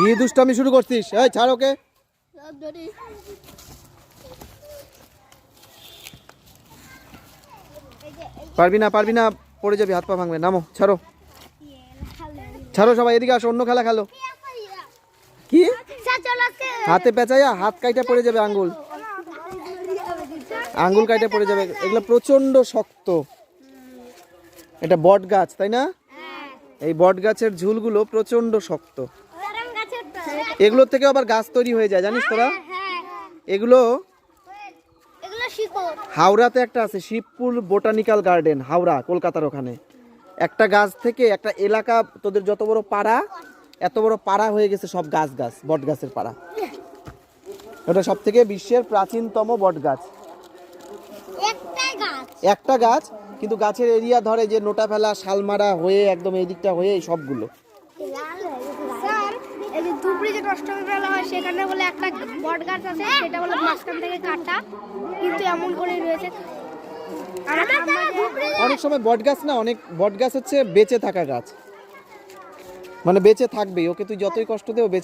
কি দুষ্টামি শুরু করছিস? এই ছাড় ওকে। পারবি না, পড়ে যাবি, হাত পা ভাঙবে। নামো, ছাড়ো ছাড়ো, সবাই এদিকে আসো, অন্য খেলা খেলো। কি হাতে পেঁচাইয়া হাত কাইটা পড়ে যাবে, আঙ্গুল কাইটা পড়ে যাবে। এগুলো প্রচন্ড শক্ত। এটা বট গাছ, তাই না? এই বট গাছের ঝুলগুলো প্রচন্ড শক্ত। এগুলোর থেকে আবার গাছ তৈরি হয়ে যায়, জানিস তোরা? এগুলো হাওড়াতে একটা আছে, শিবপুর বোটানিক্যাল গার্ডেন, হাওড়া, কলকাতার ওখানে। একটা গাছ থেকে একটা এলাকা, তোদের যত বড় পাড়া, এত বড় পাড়া হয়ে গেছে সব গাছ, বট গাছের পাড়া। এটা সব থেকে বিশ্বের প্রাচীনতম বট গাছ। একটা গাছ, কিন্তু গাছের এরিয়া ধরে যে নোটা ফেলা, শালমারা হয়ে একদম এই দিকটা হয়ে এই সবগুলো। সেখানে বলে একটা বট গাছ আছে, সেটা বলে মাঝখান থেকে কাটা, কিন্তু এমন করে রয়েছে। অনেক সময় বট গাছ না, অনেক বট গাছ হচ্ছে বেঁচে থাকা গাছ, মানে বেঁচে থাকবেই, ওকে তুই যতই কষ্ট দে ও বেঁচে